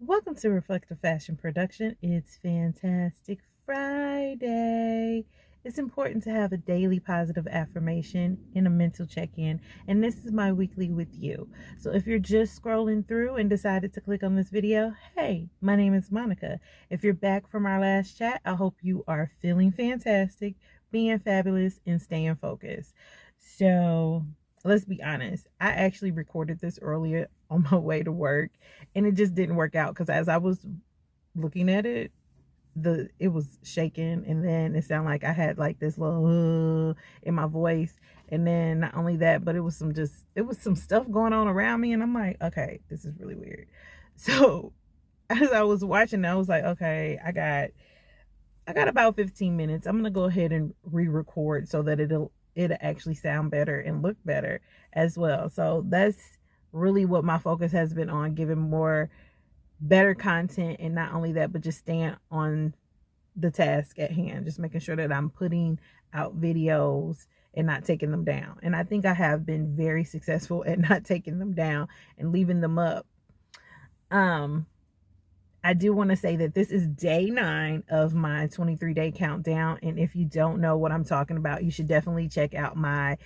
Welcome to Reflective Fashion Production. It's Fantastic Friday. It's important to have a daily positive affirmation and a mental check-in, and this is my weekly with you. So if you're just scrolling through and decided to click on this video, hey, my name is Monica. If you're back from our last chat, I hope you are feeling fantastic, being fabulous, and staying focused. So let's be honest. I actually recorded this earlier on my way to work, and it just didn't work out because as I was looking at it, it was shaking, and then it sounded like I had like this little in my voice. And then not only that, but it was some stuff going on around me, and I'm like, okay, this is really weird. So as I was watching, I was like, okay, I got about 15 minutes. I'm gonna go ahead and re-record so that it'll actually sound better and look better as well. So that's really what my focus has been on, giving more better content, and not only that, but just staying on the task at hand, just making sure that I'm putting out videos and not taking them down. And I think I have been very successful at not taking them down and leaving them up. I do want to say that this is day 9 of my 23-day countdown. And if you don't know what I'm talking about, you should definitely check out my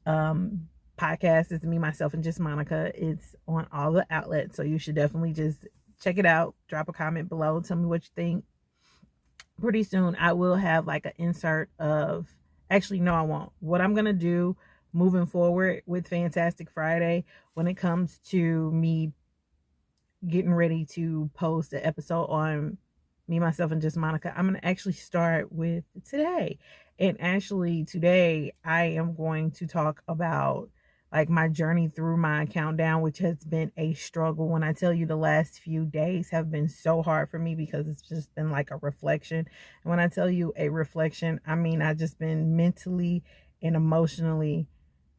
podcast. It's Me, Myself, and Just Monica. It's on all the outlets. So you should definitely just check it out. Drop a comment below. Tell me what you think. Pretty soon, I will have like an insert of, actually, no, I won't. What I'm going to do moving forward with Fantastic Friday, when it comes to me getting ready to post an episode on Me, Myself, and Just Monica, I'm going to actually start with today. And actually, today I am going to talk about like my journey through my countdown, which has been a struggle. When I tell you the last few days have been so hard for me because it's just been like a reflection. And when I tell you a reflection, I mean, I've just been mentally and emotionally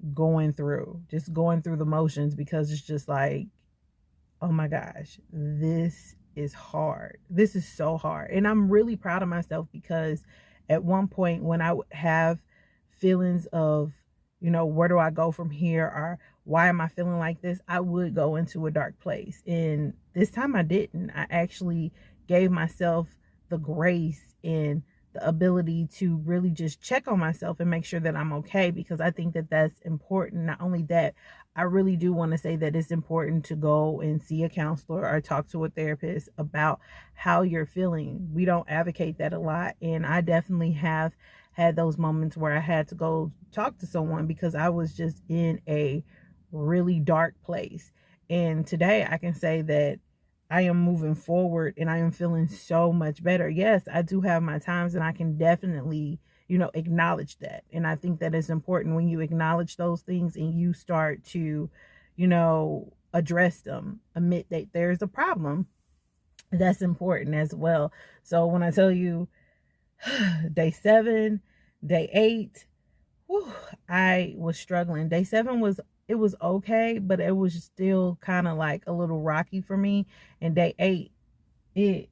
just going through the motions, because it's just like, oh my gosh, this is hard. This is so hard. And I'm really proud of myself, because at one point when I would have feelings of, where do I go from here? Or why am I feeling like this? I would go into a dark place. And this time I didn't. I actually gave myself the grace and the ability to really just check on myself and make sure that I'm okay, because I think that that's important. Not only that, I really do want to say that it's important to go and see a counselor or talk to a therapist about how you're feeling. We don't advocate that a lot. And I definitely have had those moments where I had to go talk to someone because I was just in a really dark place. And today I can say that I am moving forward and I am feeling so much better. Yes, I do have my times, and I can definitely, acknowledge that. And I think that it's important when you acknowledge those things and you start to, address them, admit that there's a problem. That's important as well. So when I tell you day 7, day 8, whew, I was struggling. Day 7 it was okay, but it was still kind of like a little rocky for me. And day 8, it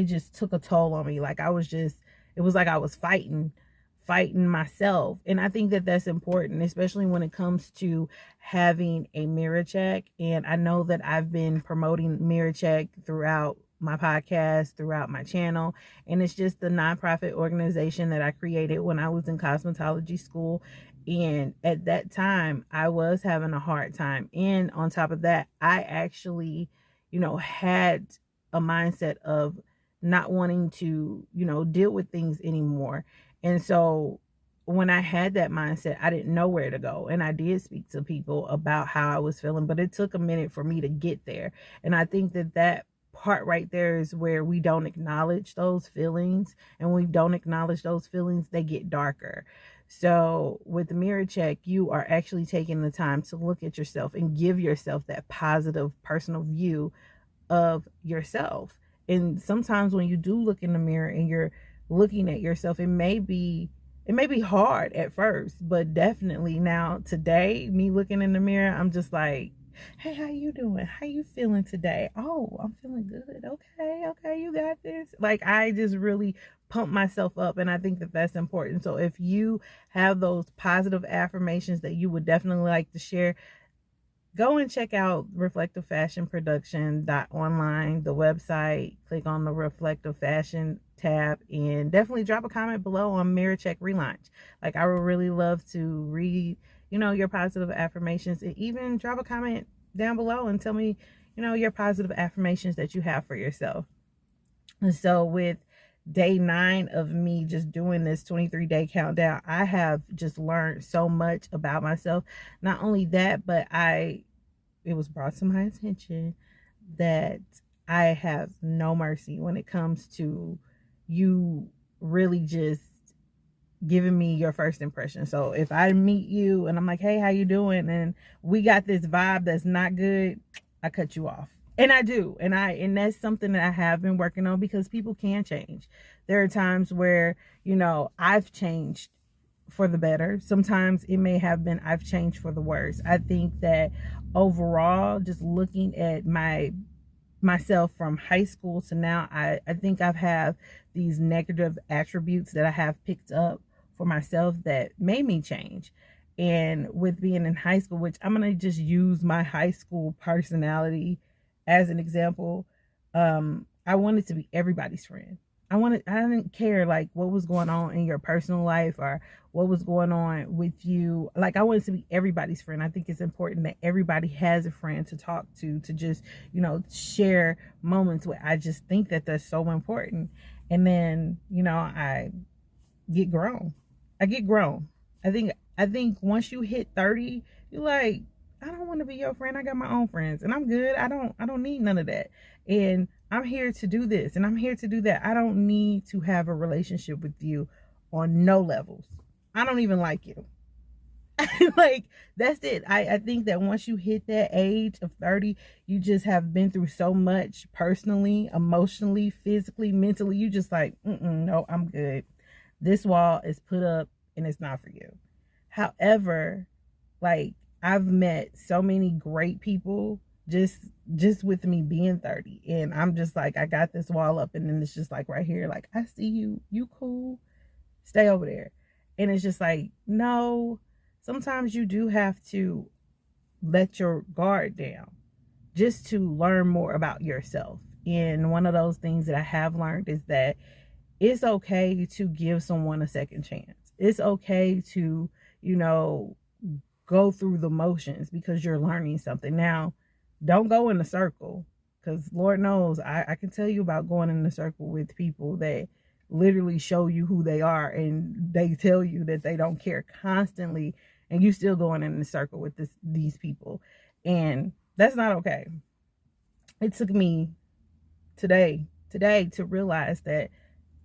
just took a toll on me. Like it was like I was fighting myself. And I think that that's important, especially when it comes to having a mirror check. And I know that I've been promoting mirror check throughout my podcast, throughout my channel, and it's just the nonprofit organization that I created when I was in cosmetology school. And at that time I was having a hard time, and on top of that, I actually had a mindset of not wanting to deal with things anymore. And so when I had that mindset, I didn't know where to go. And I did speak to people about how I was feeling, but it took a minute for me to get there. And I think that part right there is where we don't acknowledge those feelings. And when we don't acknowledge those feelings, they get darker. So with the mirror check, you are actually taking the time to look at yourself and give yourself that positive personal view of yourself. And sometimes when you do look in the mirror and you're looking at yourself, it may be hard at first, but definitely now today, me looking in the mirror, I'm just like, hey, how you doing? How you feeling today? Oh, I'm feeling good. Okay, you got this. Like, I just really pump myself up, and I think that that's important. So if you have those positive affirmations that you would definitely like to share, go and check out Reflective Fashion Production online, the website. Click on the Reflective Fashion tab and definitely drop a comment below on Mirror Check Relaunch. Like, I would really love to read, your positive affirmations, and even drop a comment down below and tell me, your positive affirmations that you have for yourself. And so with day 9 of me just doing this 23-day countdown, I have just learned so much about myself. Not only that, but it was brought to my attention that I have no mercy when it comes to you really just giving me your first impression. So if I meet you and I'm like, hey, how you doing? And we got this vibe that's not good, I cut you off. And I do. And that's something that I have been working on, because people can change. There are times where, I've changed for the better. Sometimes it may have been I've changed for the worse. I think that overall, just looking at myself from high school to now, I think I've had these negative attributes that I have picked up for myself that made me change. And with being in high school, which I'm going to just use my high school personality as an example, I wanted to be everybody's friend. I didn't care like what was going on in your personal life or what was going on with you. Like, I wanted to be everybody's friend. I think it's important that everybody has a friend to talk to just, share moments with. I just think that that's so important. And then, I get grown. I think once you hit 30, you're like, I don't want to be your friend. I got my own friends and I'm good. I don't need none of that. And I'm here to do this and I'm here to do that. I don't need to have a relationship with you on no levels. I don't even like you. Like, that's it. I think that once you hit that age of 30, you just have been through so much personally, emotionally, physically, mentally. You just like, no, I'm good. This wall is put up and it's not for you. However, like, I've met so many great people just with me being 30, and I'm just like, I got this wall up, and then it's just like right here, like, I see you cool, stay over there. And it's just like, no, sometimes you do have to let your guard down just to learn more about yourself. And one of those things that I have learned is that it's okay to give someone a second chance. It's okay to, go through the motions because you're learning something. Now, don't go in a circle, because Lord knows I can tell you about going in a circle with people that literally show you who they are, and they tell you that they don't care constantly, and you still going in a circle with these people. And that's not okay. It took me today to realize that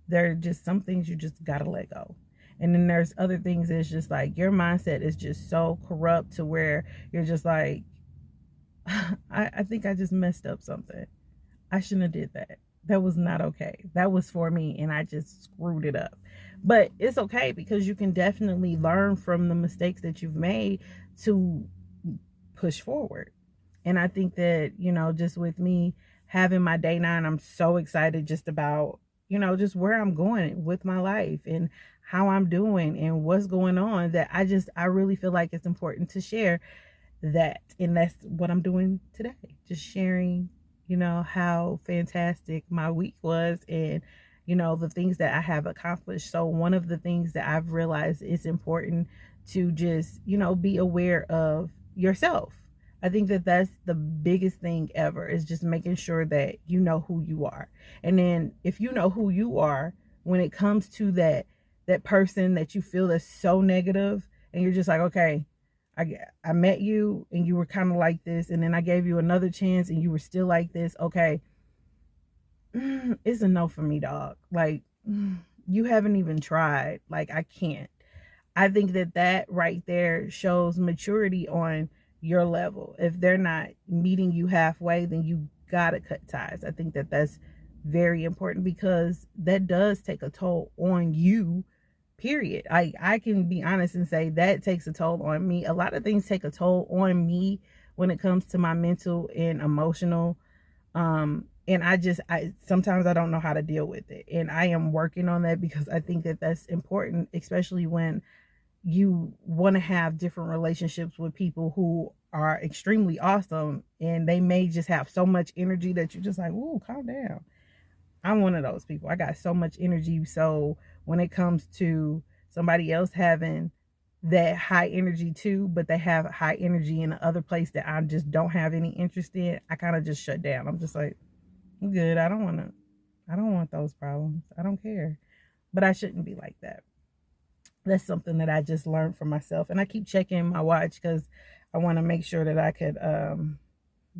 there are just some things you just gotta let go. And then there's other things that's just like, your mindset is just so corrupt to where you're just like, I think I just messed up something. I shouldn't have did that. That was not okay. That was for me and I just screwed it up. But it's okay, because you can definitely learn from the mistakes that you've made to push forward. And I think that, just with me having my day 9, I'm so excited just about, just where I'm going with my life and how I'm doing and what's going on, that I really feel like it's important to share that. And that's what I'm doing today. Just sharing, how fantastic my week was and, the things that I have accomplished. So one of the things that I've realized is important to just, be aware of yourself. I think that that's the biggest thing ever, is just making sure that you know who you are. And then if you know who you are, when it comes to that person that you feel is so negative, and you're just like, okay, I met you and you were kind of like this, and then I gave you another chance and you were still like this. Okay, it's a no for me, dog. Like, you haven't even tried. Like, I can't. I think that right there shows maturity on your level. If they're not meeting you halfway, then you gotta cut ties. I think that that's very important, because that does take a toll on you, period. I can be honest and say that takes a toll on me. A lot of things take a toll on me when it comes to my mental and emotional, and I sometimes I don't know how to deal with it, and I am working on that, because I think that that's important, especially when you want to have different relationships with people who are extremely awesome, and they may just have so much energy that you're just like, ooh, calm down. I'm one of those people. I got so much energy. So when it comes to somebody else having that high energy too, but they have high energy in the other place that I just don't have any interest in, I kind of just shut down. I'm just like, I'm good. I don't want those problems. I don't care. But I shouldn't be like that. That's something that I just learned for myself. And I keep checking my watch because I want to make sure that I could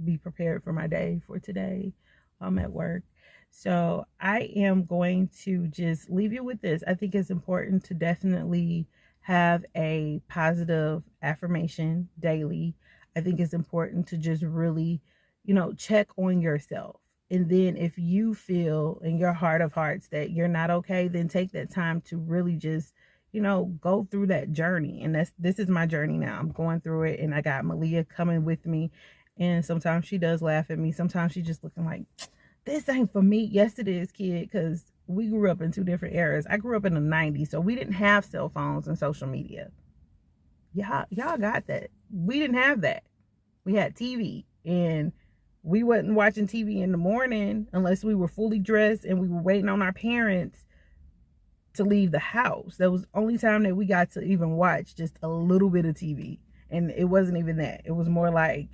be prepared for my day for today. I'm at work. So I am going to just leave you with this. I think it's important to definitely have a positive affirmation daily. I think it's important to just really, check on yourself. And then if you feel in your heart of hearts that you're not okay, then take that time to really just, go through that journey. And this is my journey now. I'm going through it, and I got Malia coming with me. And sometimes she does laugh at me. Sometimes she's just looking like, this ain't for me. Yes, it is, kid, because we grew up in two different eras. I grew up in the 90s, so we didn't have cell phones and social media. Y'all got that. We didn't have that. We had TV, and we wasn't watching TV in the morning unless we were fully dressed and we were waiting on our parents to leave the house. That was the only time that we got to even watch just a little bit of TV. And it wasn't even that. It was more like,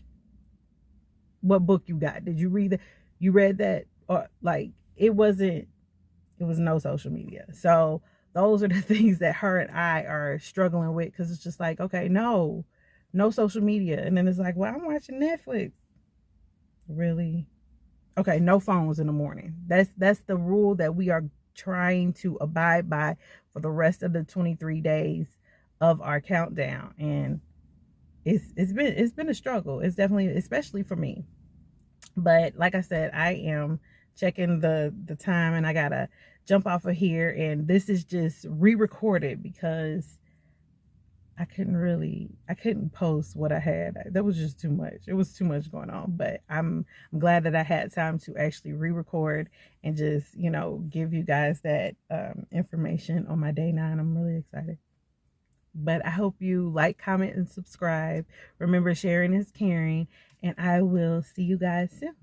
what book you got? Did you read that? You read that? Or like, it was no social media. So those are the things that her and I are struggling with, because it's just like, okay, no social media. And then it's like, well, I'm watching Netflix. Really? Okay, no phones in the morning. That's the rule that we are trying to abide by for the rest of the 23 days of our countdown. And it's been a struggle. It's definitely, especially for me. But like I said, I am checking the time, and I gotta jump off of here. And this is just re-recorded because I couldn't post what I had. That was just too much. It was too much going on. But I'm glad that I had time to actually re-record and just, give you guys that information on my day 9. I'm really excited. But I hope you like, comment, and subscribe. Remember, sharing is caring. And I will see you guys soon.